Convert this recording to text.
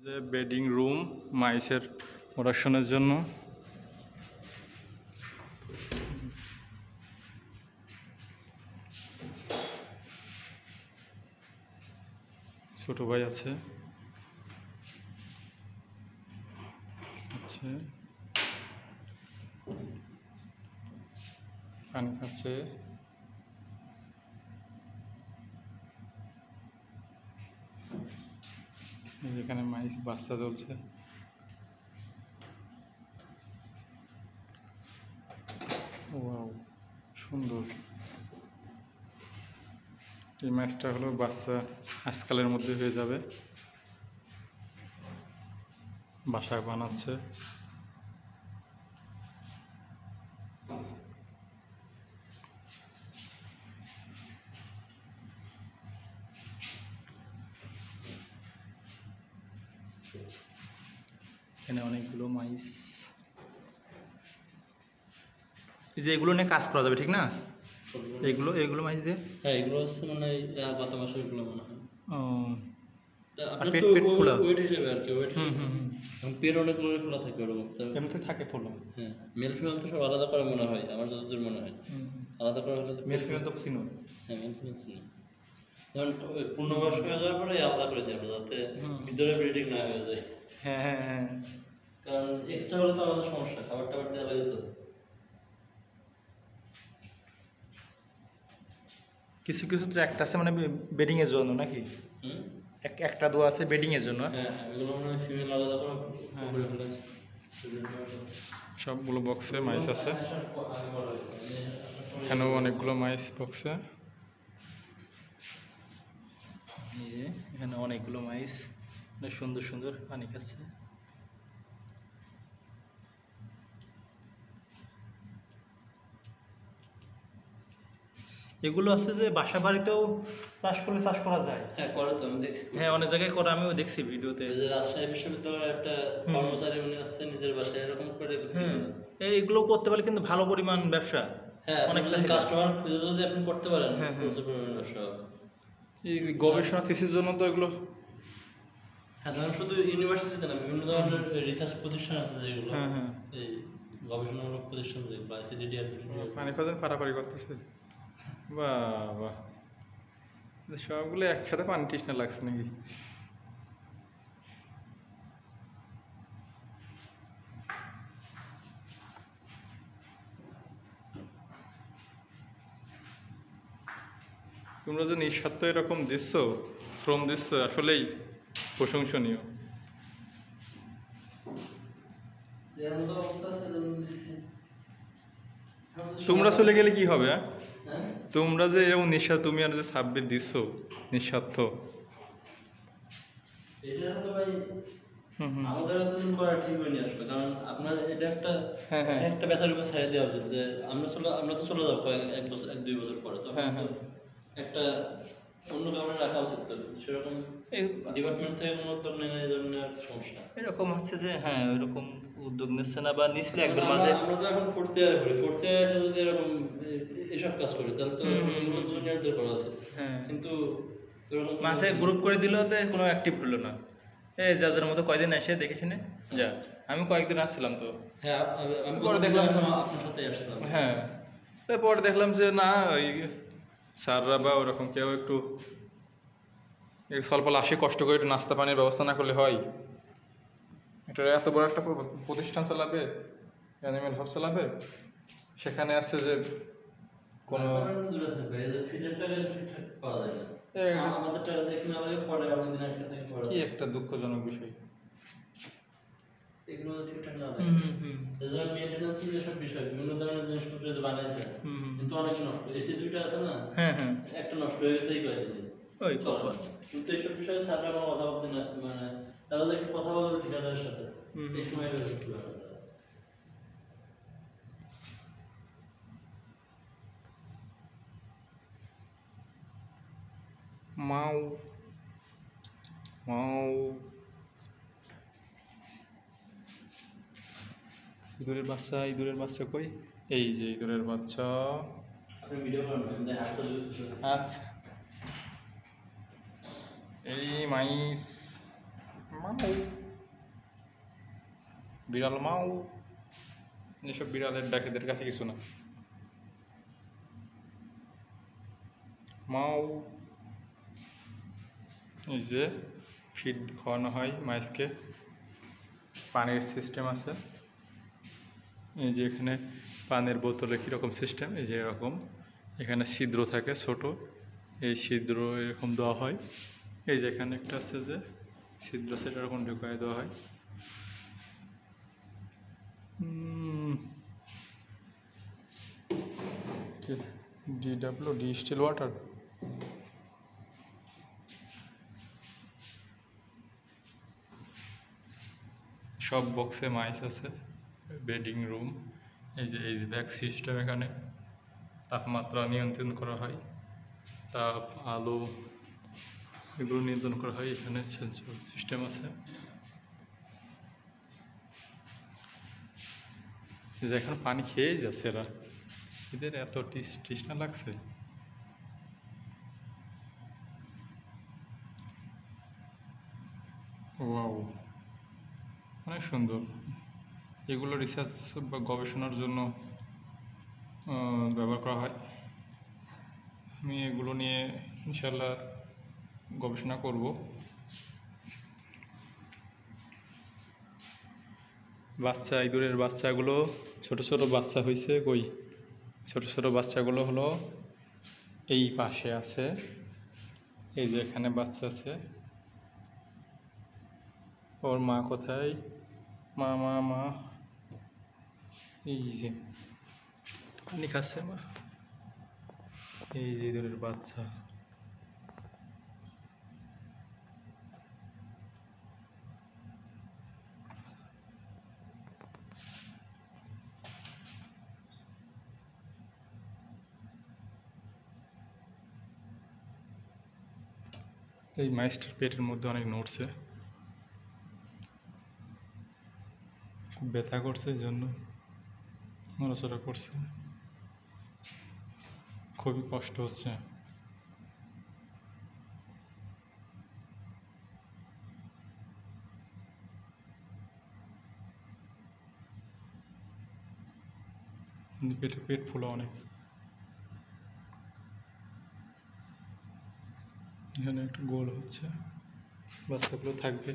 যে bedding room মাইসের প্রোডাকশনের জন্য। ছোট ভাই আছে, পানি খাচ্ছে। যেখানে মাইস বাচ্চা চলছে। ওয়াও, সুন্দর। এই মাছটা হলো বাচ্চা আজকালের মধ্যে হয়ে যাবে। বাসা বানাচ্ছে। এখানে অনেকগুলো মাইস। এই যে এগুলো নিয়ে কাজ করা যাবে, ঠিক না? এগুলো মাইস দিয়ে, হ্যাঁ, এগুলো হচ্ছে মানে গত মাসের এগুলো মনে হয়। ও, আপনার তো ওয়েট হিসেবে আর কি, ওয়েট পেট অনেকগুলো খোলা থাকে ওরকম। এমনিতে থাকে ফলো। হ্যাঁ, মেল ফিমেল তো সব আলাদা করা মনে হয়, আমার যতদূর মনে হয় আলাদা করা হলে। মেল ফিমেল তো চিনো? হ্যাঁ, মেল ফিমেল চিনি। যেমন পূর্ণবয়স্ক হয়ে যাওয়ার পরে আলাদা করে দিই আমরা, যাতে ভিতরে ব্রিডিং না হয়ে যায়। হ্যাঁ হ্যাঁ হ্যাঁ, কারণ এক্সট্রা হলে তো আমাদের সমস্যা, খাবার টাবার দেওয়া লাগে তো। কিছু কিছু ট্র্যাক্ট আছে মানে বেডিং এর জন্য নাকি? একটা দোয়া আছে বেডিং এর জন্য। হ্যাঁ, এগুলো মনে হয় ফিমেল আলাদা করে সবগুলো বক্সে মাইস আছে। এখানেও অনেকগুলো মাইস বক্সে। এই যে এখানে অনেকগুলো মাইস, অনেক সুন্দর সুন্দর পানি খাচ্ছে। এগুলো আছে যে বাসা বাড়িতেও চাষ করা যায়। হ্যাঁ, করে তো, আমি দেখছি। হ্যাঁ, অনেক জায়গায় করে, আমিও দেখছি ভিডিওতে। যে রাজশাহী বিশ্ববিদ্যালয়ের একটা কর্মচারী উনি আসছে নিজের বাসায় এরকম করে। হ্যাঁ, এইগুলো করতে পারলে কিন্তু ভালো পরিমাণ ব্যবসা। হ্যাঁ, অনেক কাস্টমার খুঁজে যদি আপনি করতে পারেন, প্রচুর পরিমাণ ব্যবসা হবে। এই গবেষণা থিসিস জন্য তো এগুলো। হ্যাঁ, ধরেন শুধু ইউনিভার্সিটিতে না, বিভিন্ন ধরনের রিসার্চ প্রতিষ্ঠান আছে যেগুলো, হ্যাঁ হ্যাঁ, এই গবেষণামূলক প্রতিষ্ঠান যেগুলো আইসিডিডি আর পানি খাওয়ার পারাপারি করতেছে। বাহ বাহ, সবগুলো একসাথে পানি তৃষ্ণা লাগছে নাকি? তোমরা যে নিঃস্বার্থ এরকম দিচ্ছ, শ্রম দিচ্ছ, আসলেই প্রশংসনীয়। তোমরা চলে গেলে কি হবে? তোমরা যে এরকম নিঃস্বার্থ, তুমি আর যে সাবমিট দিচ্ছ নিঃস্বার্থ, আমাদের এতদিন করা ঠিক হয়নি আসলে। কারণ আপনার এটা একটা বেচার উপর ছেড়ে দেওয়া উচিত যে আমরা তো চলে যাবো এক বছর 1-2 বছর পরে, তখন একটা অন্য কাউকে রাখা উচিত। তো সেরকম ডিপার্টমেন্ট থেকে কোনো উদ্যোগ নেই না, এই জন্য আর সমস্যা এরকম হচ্ছে যে। হ্যাঁ, ওইরকম উদ্যোগ নিচ্ছে না, বা নিচ্ছিল একবার মাঝে। আমরা তো এখন ফোর্থ ইয়ারে পড়ি, ফোর্থ ইয়ারে এসে যদি এরকম এসব কাজ করি তাহলে তো এগুলো জুনিয়রদের করা উচিত। হ্যাঁ, কিন্তু মাঝে গ্রুপ করে দিল, কোনো অ্যাক্টিভ হলো না। এই যার মতো কয়দিন এসে দেখে শুনে যা। আমি কয়েকদিন আসছিলাম তো। হ্যাঁ, আমি পরে দেখলাম আপনার সাথে আসছিলাম। হ্যাঁ, তারপরে দেখলাম যে না, ওই স্যাররা বা ওরকম কেউ একটু স্বল্প আসে, কষ্ট করে একটু নাস্তা পানির ব্যবস্থা না করলে হয়? এটা এত বড় একটা প্রতিষ্ঠান চালাবে, অ্যানিমেল হাউস চালাবে, সেখানে আছে যে কোনো কি একটা দুঃখজনক বিষয়। এগুলো ঠিকঠাক না, মেইনটেনেন্স যেসব বিষয়, বিভিন্ন ধরনের জিনিসপত্র বানাইছে কিন্তু অনেকে নষ্ট। এসি 2টা আছে না, একটা নষ্ট হয়ে গেছে এই কয়েকদিনে। কিন্তু এইসব বিষয়ে স্যাররা কোনো কথা বলতে না, মানে তারা যে একটু কথা বলবে ঠিকাদারের সাথে, এই সময় মাও মাও ইঁদুরের বাচ্চা কই? এই যে ইঁদুরের বাচ্চা। আচ্ছা, এই মাইস মাউ, বিড়াল মাউ, এসব বিড়ালের ডাকেদের কাছে কিছু না। মাউ, এই যে ফিড খাওয়ানো হয় মাইসকে, পানির সিস্টেম আছে, এই যে এখানে পানির বোতলে কীরকম সিস্টেম, এই যে এরকম এখানে ছিদ্র থাকে ছোট, এই ছিদ্র এরকম দেওয়া হয়, এই যে এখানে একটা আছে যে ছিদ্র সেটা এরকম ঢুকাই দেওয়া হয়। ডি স্টিল ওয়াটার, সব বক্সে মাইস আছে। বেডিং রুম, এই যে এইচভ্যাক সিস্টেম, এখানে তাপমাত্রা নিয়ন্ত্রণ করা হয়, তাপ আলো এগুলো নিয়ন্ত্রণ করা হয়, এখানে সেন্সর সিস্টেম আছে। যেখানে পানি খেয়েই যাচ্ছে এরা, এদের এত তৃষ্ণা লাগছে। ওয়াও, অনেক সুন্দর। এগুলো রিসার্চ বা গবেষণার জন্য ব্যবহার করা হয়। আমি এগুলো নিয়ে ইনশাল্লাহ গবেষণা করব। বাচ্চা ইঁদুরের বাচ্চাগুলো, ছোট ছোট বাচ্চা হয়েছে কই, ছোট ছোট বাচ্চাগুলো হলো এই পাশে আছে, এই যে এখানে বাচ্চা আছে। ওর মা কোথায়? মা মা মা, এই যে পানি খাচ্ছে মা, এই যে ইঁদুরের বাচ্চা। এই মাইসটার পেটের মধ্যে অনেক নড়ছে, খুব ব্যথা করছে, এই জন্য নড়াচড়া করছে, খুবই কষ্ট হচ্ছে। পেট ফুলা অনেক। এখানে একটা গোল হচ্ছে, বাচ্চাগুলো থাকবে।